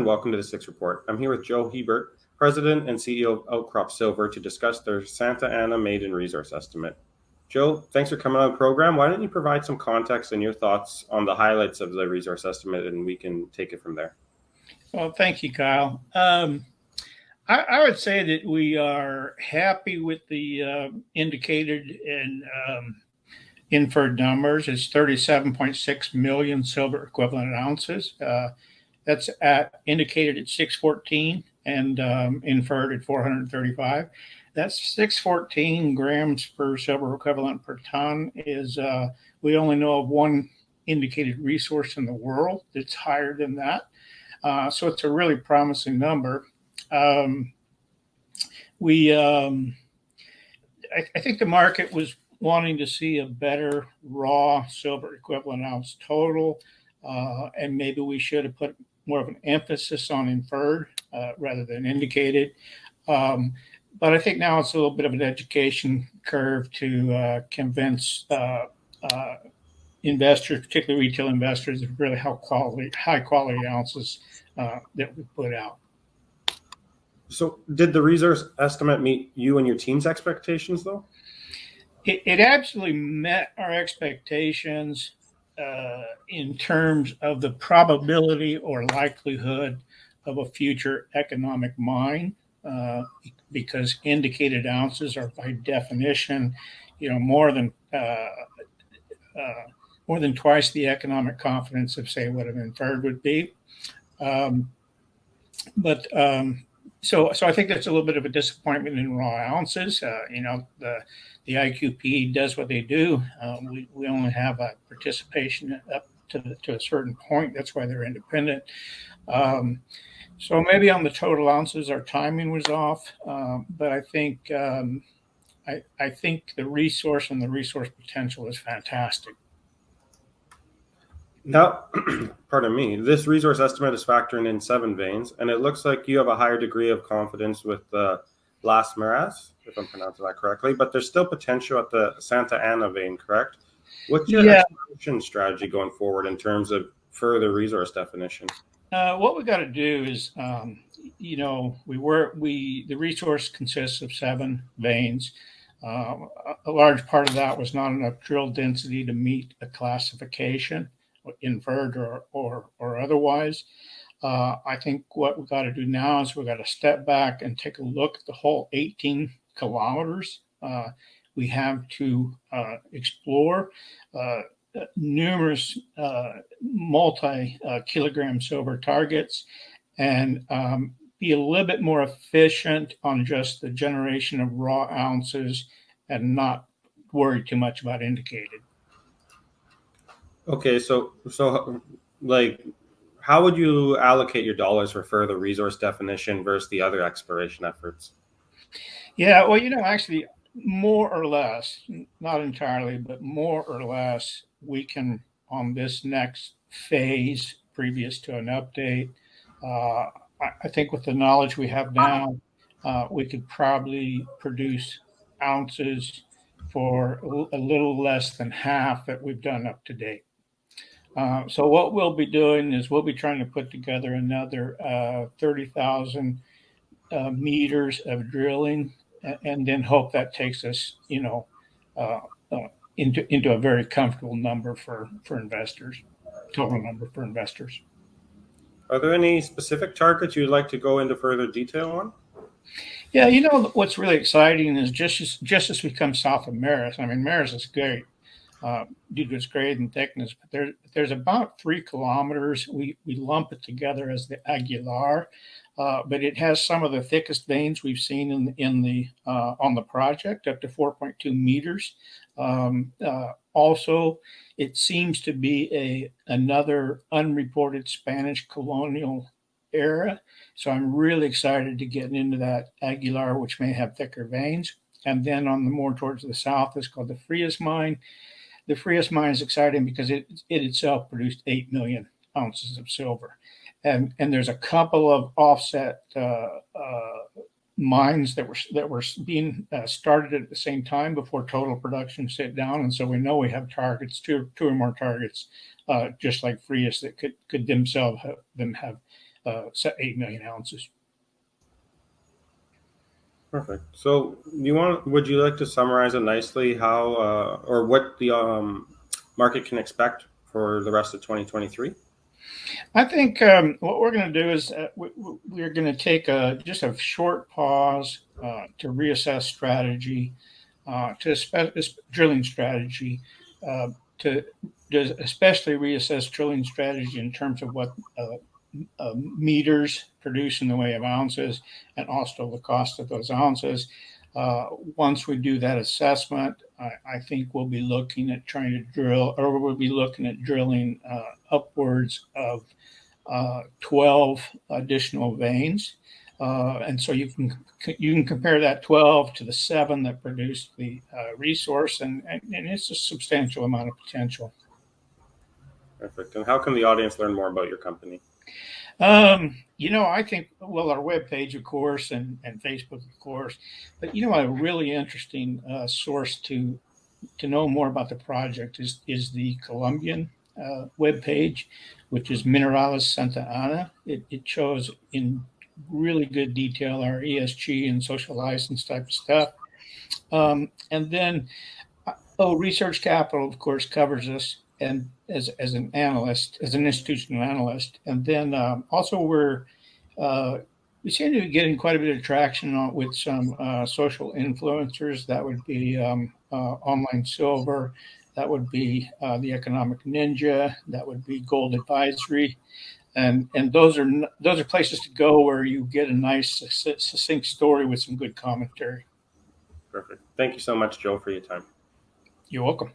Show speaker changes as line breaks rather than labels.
and welcome to the Six Report. I'm here with Joe Hebert, President and CEO of Outcrop Silver, to discuss their Santa Ana Maiden resource estimate. Joe, thanks for coming on the program. Why don't you provide some context and your thoughts on the highlights of the resource estimate, and we can take it from there.
Well, thank you, Kyle. I would say that we are happy with the indicated and inferred numbers. It's 37.6 million silver equivalent ounces. That's indicated at 614 and inferred at 435. That's 614 grams per silver equivalent per ton. We only know of one indicated resource in the world that's higher than that. So it's a really promising number. I think the market was wanting to see a better raw silver equivalent ounce total, and maybe we should have put more of an emphasis on inferred rather than indicated. But I think now it's a little bit of an education curve to convince investors, particularly retail investors, of really high quality ounces that we put out.
So did the resource estimate meet you and your team's expectations, though?
It absolutely met our expectations in terms of the probability or likelihood of a future economic mine, because indicated ounces are by definition, more than twice the economic confidence of, say, what an inferred would be. So I think that's a little bit of a disappointment in raw ounces. The IQP does what they do. We only have a participation up to a certain point. That's why they're independent. So maybe on the total ounces, our timing was off. But I think I think the resource and the resource potential is fantastic.
Now, pardon me, this resource estimate is factoring in 7 veins, and it looks like you have a higher degree of confidence with Las Maras, if I'm pronouncing that correctly, but there's still potential at the Santa Ana vein, correct? What's your exploration strategy going forward in terms of further resource definition?
What we got to do is, the resource consists of 7 veins. A large part of that was not enough drill density to meet a classification, inferred or otherwise. I think what we've got to do now is we've got to step back and take a look at the whole 18 kilometers. We have to explore numerous multi-kilogram silver targets and be a little bit more efficient on just the generation of raw ounces and not worry too much about indicated.
Okay, so like, how would you allocate your dollars for further resource definition versus the other exploration efforts?
Yeah, well, actually, more or less, not entirely, but more or less, we can, on this next phase, previous to an update, I think with the knowledge we have now, we could probably produce ounces for a little less than half that we've done up to date. So what we'll be doing is we'll be trying to put together another 30,000 meters of drilling, and then hope that takes us, into a very comfortable number for investors, total number for investors.
Are there any specific targets you'd like to go into further detail on?
Yeah, what's really exciting is just as we come south of Maris. I mean, Maris is great due to its grade and thickness, but there's about 3 kilometers. We lump it together as the Aguilar, but it has some of the thickest veins we've seen on the project, up to 4.2 meters. Also, it seems to be another unreported Spanish colonial era. So I'm really excited to get into that Aguilar, which may have thicker veins. And then on the more towards the south is called the Frias mine. The Frias mine is exciting because it itself produced 8 million ounces of silver. And there's a couple of offset mines that were being started at the same time before total production sit down, and so we know we have targets, two or more targets, just like Frias, that could themselves have 8 million ounces.
Perfect. So would you like to summarize it nicely how or what the market can expect for the rest of 2023?
I think what we're going to do is we're going to take just a short pause to reassess strategy, drilling strategy, to especially reassess drilling strategy in terms of what meters produce in the way of ounces, and also the cost of those ounces. Once we do that assessment, I think we'll be looking at trying to drill, or we'll be looking at drilling upwards of 12 additional veins. And so you can compare that 12 to the 7 that produced the resource, and it's a substantial amount of potential.
Perfect. And how can the audience learn more about your company?
I think, well, our webpage, of course, and Facebook, of course, but a really interesting source to know more about the project is the Colombian webpage, which is Mineralis Santa Ana. It shows in really good detail our ESG and social license type of stuff. And then, Research Capital, of course, covers us, and as an analyst, as an institutional analyst. And then also we seem to be getting quite a bit of traction with some social influencers. That would be Online Silver, that would be the Economic Ninja, that would be Gold Advisory, and those are places to go where you get a nice succinct story with some good commentary.
Perfect. Thank you so much, Joe, for your time.
You're welcome.